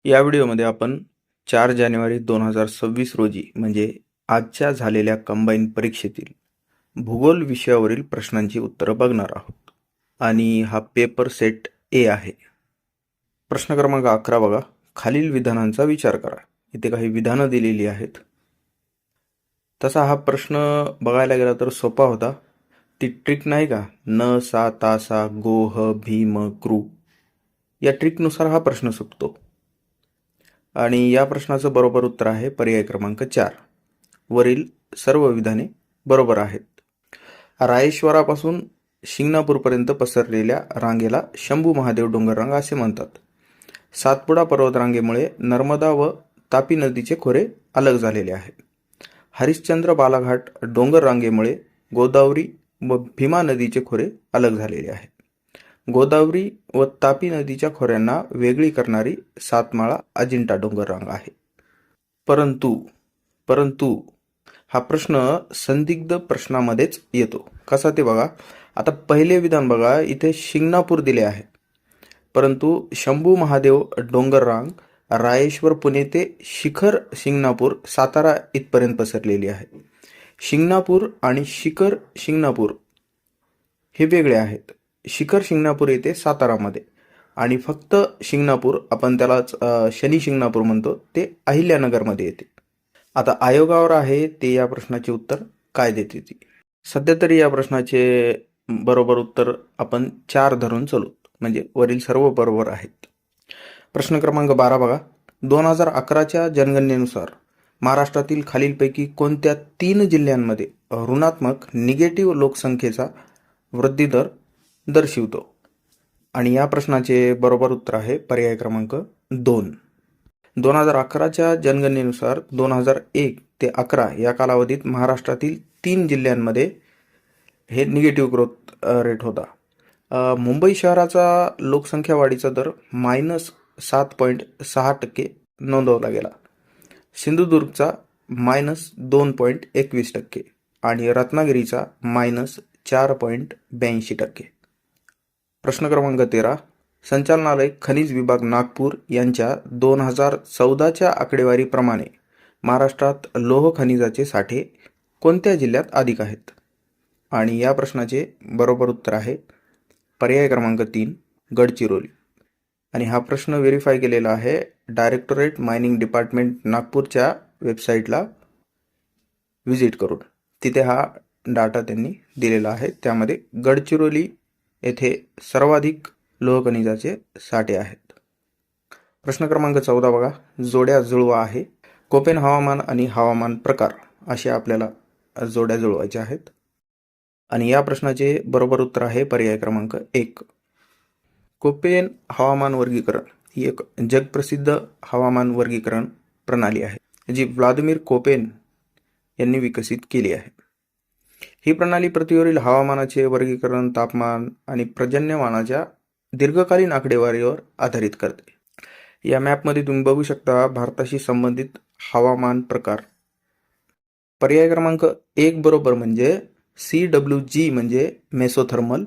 या व्हिडिओमध्ये आपण 4 जानेवारी 2026 रोजी म्हणजे आजच्या झालेल्या कंबाईन परीक्षेतील भूगोल विषयावरील प्रश्नांची उत्तरं बघणार आहोत आणि हा पेपर सेट ए आहे. प्रश्न क्रमांक 11 बघा. खालील विधानांचा विचार करा. इथे काही विधानं दिलेली आहेत. तसा हा प्रश्न बघायला गेला तर सोपा होता. ती ट्रिक नाही का, न सा ता सा गो ह भीम क्रू, या ट्रिकनुसार हा प्रश्न सुटतो. आणि या प्रश्नाचं बरोबर उत्तर आहे पर्याय क्रमांक 4. वरील सर्व विधाने बरोबर आहेत. रायेश्वरापासून शिंगणापूरपर्यंत पसरलेल्या रांगेला शंभू महादेव डोंगररांग असे म्हणतात. सातपुडा पर्वतरांगेमुळे नर्मदा व तापी नदीचे खोरे अलग झालेले आहे. हरिश्चंद्र बालाघाट डोंगर रांगेमुळे गोदावरी व भीमा नदीचे खोरे अलग झालेले आहे. गोदावरी व तापी नदीच्या खोऱ्यांना वेगळी करणारी सातमाळा अजिंठा डोंगररांग आहे. परंतु हा प्रश्न संदिग्ध प्रश्नामध्येच येतो. कसा ते बघा. आता पहिले विधान बघा, इथे शिंगणापूर दिले आहे, परंतु शंभू महादेव डोंगररांग रायेश्वर पुणे ते शिखर शिंगणापूर सातारा इथपर्यंत पसरलेली आहे. शिंगणापूर आणि शिखर शिंगणापूर हे वेगळे आहेत. शिखर शिंगणापूर येते सातारामध्ये आणि फक्त शिंगणापूर, आपण त्यालाच शनी शिंगणापूर म्हणतो, ते अहिल्यानगरमध्ये येते. आता आयोगावर आहे ते या प्रश्नाचे उत्तर काय देते ती. सध्या तरी या प्रश्नाचे बरोबर उत्तर आपण 4 धरून चालू, म्हणजे वरील सर्व बरोबर आहेत. प्रश्न क्रमांक 12 बघा. 2011च्या जनगणनेनुसार महाराष्ट्रातील खालीलपैकी कोणत्या 3 जिल्ह्यांमध्ये ऋणात्मक निगेटिव्ह लोकसंख्येचा वृद्धी दर दर्शवितो? आणि या प्रश्नाचे बरोबर उत्तर आहे पर्याय क्रमांक 2. 2011च्या जनगणनेनुसार 2001 ते 11 या कालावधीत महाराष्ट्रातील 3 जिल्ह्यांमध्ये हे निगेटिव्ह ग्रोथ रेट होता. मुंबई शहराचा लोकसंख्या वाढीचा दर -7.6% नोंदवला गेला. सिंधुदुर्गचा -2.21% आणि रत्नागिरीचा -4.82%. प्रश्न क्रमांक 13. संचालनालय खनिज विभाग नागपूर यांच्या 2014च्या आकडेवारीप्रमाणे महाराष्ट्रात लोह खनिजाचे साठे कोणत्या जिल्ह्यात अधिक आहेत? आणि या प्रश्नाचे बरोबर उत्तर आहे पर्याय क्रमांक 3, गडचिरोली. आणि हा प्रश्न व्हेरीफाय केलेला आहे डायरेक्टोरेट मायनिंग डिपार्टमेंट नागपूरच्या वेबसाईटला व्हिजिट करून. तिथे हा डाटा त्यांनी दिलेला आहे. त्यामध्ये गडचिरोली येथे सर्वाधिक लोह खनिजाचे साठे आहेत. प्रश्न क्रमांक 14 बघा. जोड्या जुळवा आहे. कोपेन हवामान आणि हवामान प्रकार असे आपल्याला जोड्या जुळवायच्या आहेत. आणि या प्रश्नाचे बरोबर उत्तर आहे पर्याय क्रमांक 1. कोपेन हवामान वर्गीकरण ही एक जगप्रसिद्ध हवामान वर्गीकरण प्रणाली आहे, जी व्लादिमीर कोपेन यांनी विकसित केली आहे. ही प्रणाली पृथ्वीवरील हवामानाचे वर्गीकरण, तापमान आणि पर्जन्यमानाच्या दीर्घकालीन आकडेवारीवर आधारित करते. या मॅपमध्ये तुम्ही बघू शकता भारताशी संबंधित हवामान प्रकार. पर्याय क्रमांक 1 बरोबर म्हणजे CWG म्हणजे मेसोथर्मल,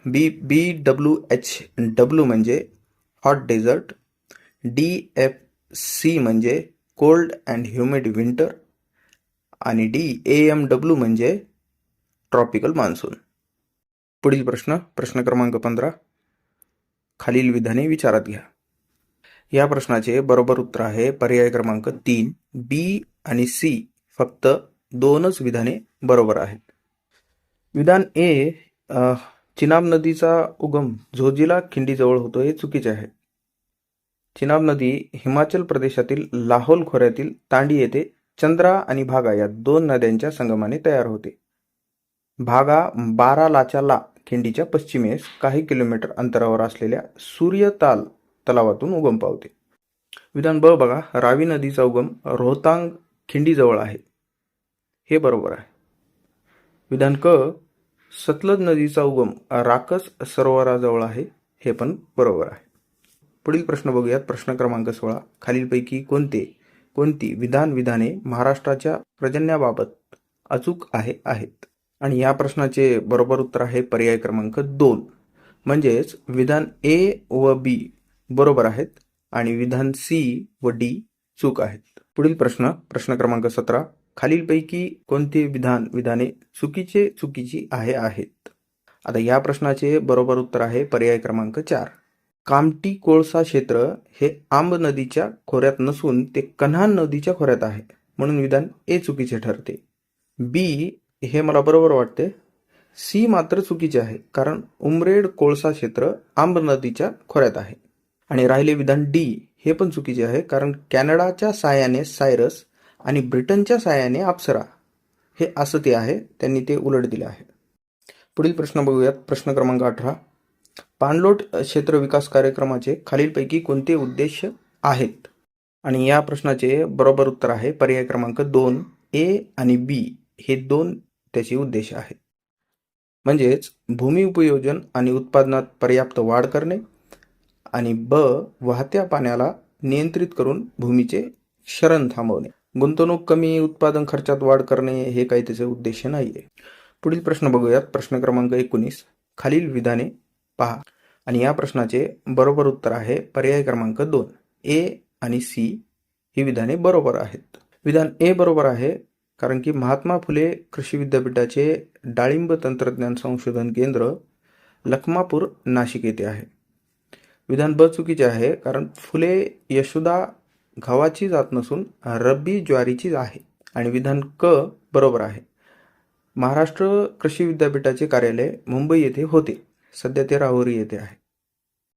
BWHW म्हणजे हॉट डेझर्ट, DFC म्हणजे कोल्ड अँड ह्युमिड विंटर आणि DAMW म्हणजे ट्रॉपिकल मान्सून. पुढील प्रश्न क्रमांक 15. खालील विधाने विचारात घ्या. या प्रश्नाचे बरोबर उत्तर आहे पर्याय क्रमांक 3, B आणि C. फक्त 2च विधाने बरोबर आहेत. विधान ए, चिनाब नदीचा उगम झोजिला खिंडीजवळ होतो, हे चुकीचे आहे. चिनाब नदी हिमाचल प्रदेशातील लाहोल खोऱ्यातील तांडी येथे चंद्रा आणि भागा या 2 नद्यांच्या संगमाने तयार होते. भागा बारालाच्या ला खिंडीच्या पश्चिमेस काही किलोमीटर अंतरावर असलेल्या सूर्यताल तलावातून उगम पावते. विधान ब बघा. रावी नदीचा उगम रोहतांग खिंडीजवळ आहे, हे बरोबर आहे. विधान क. सतलज नदीचा उगम राकस सरोवराजवळ आहे, हे पण बरोबर आहे. पुढील प्रश्न बघूयात. प्रश्न क्रमांक 16. खालीलपैकी कोणती विधाने महाराष्ट्राच्या पर्जन्याबाबत अचूक आहेत? आणि या प्रश्नाचे बरोबर उत्तर आहे पर्याय क्रमांक 2. म्हणजेच विधान ए व बी बरोबर आहेत आणि विधान सी व डी चूक आहेत. पुढील प्रश्न क्रमांक 17. खालीलपैकी कोणती विधाने चुकीची आहेत? आता या प्रश्नाचे बरोबर उत्तर आहे पर्याय क्रमांक 4. कामठी कोळसा क्षेत्र हे आंब नदीच्या खोऱ्यात नसून ते कन्हान नदीच्या खोऱ्यात आहे, म्हणून विधान ए चुकीचे ठरते. बी हे मला बरोबर वाटते. सी मात्र चुकीचे आहे, कारण उमरेड कोळसा क्षेत्र आंब नदीच्या खोऱ्यात आहे. आणि राहिले विधान डी हे पण चुकीचे आहे, कारण कॅनडाच्या साहाय्याने सायरस आणि ब्रिटनच्या साहाय्याने अप्सरा हे असं ते आहे, त्यांनी ते उलट दिले आहे. पुढील प्रश्न बघूयात. प्रश्न क्रमांक 18. पाणलोट क्षेत्र विकास कार्यक्रमाचे खालीलपैकी कोणते उद्देश आहेत? आणि या प्रश्नाचे बरोबर उत्तर आहे पर्याय क्रमांक 2. ए आणि बी हे 2 त्याचे उद्देश आहेत. म्हणजेच भूमी उपयोजन आणि उत्पादनात पर्याप्त वाढ करणे, आणि ब वाहत्या पाण्याला नियंत्रित करून भूमीचे क्षरण थांबवणे. गुंतवणूक कमी, उत्पादन खर्चात वाढ करणे हे काही त्याचे उद्देश नाहीये. पुढील प्रश्न बघूयात. प्रश्न क्रमांक 19. खालील विधाने पहा. आणि या प्रश्नाचे बरोबर उत्तर आहे पर्याय क्रमांक 2. ए आणि सी ही विधाने बरोबर आहेत. विधान ए बरोबर आहे, कारण की महात्मा फुले कृषी विद्यापीठाचे डाळिंब तंत्रज्ञान संशोधन केंद्र लखमापूर नाशिक येथे आहे. विधान ब चुकीचे आहे, कारण फुले यशोदा गव्हाची जात नसून रब्बी ज्वारीची आहे. आणि विधान क बरोबर आहे. महाराष्ट्र कृषी विद्यापीठाचे कार्यालय मुंबई येथे होते, सध्या ते राहुरी येथे आहे.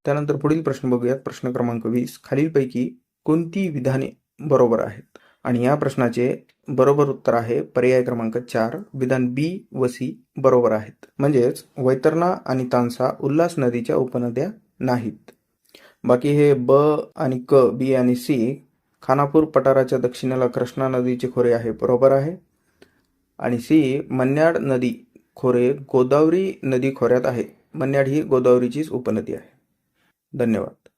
त्यानंतर पुढील प्रश्न बघूयात. प्रश्न क्रमांक 20. खालीलपैकी कोणती विधाने बरोबर आहेत? आणि या प्रश्नाचे बरोबर उत्तर आहे पर्याय क्रमांक 4. विधान बी व सी बरोबर आहेत. म्हणजेच वैतरणा आणि तानसा उल्हास नदीच्या उपनद्या नाहीत. बाकी हे ब आणि क, बी आणि सी खानापूर पठाराच्या दक्षिणेला कृष्णा नदीचे खोरे आहे, बरोबर आहे. आणि सी मन्याड नदी खोरे गोदावरी नदी खोऱ्यात आहे. मन्याड ही गोदावरीचीच उपनदी आहे. धन्यवाद.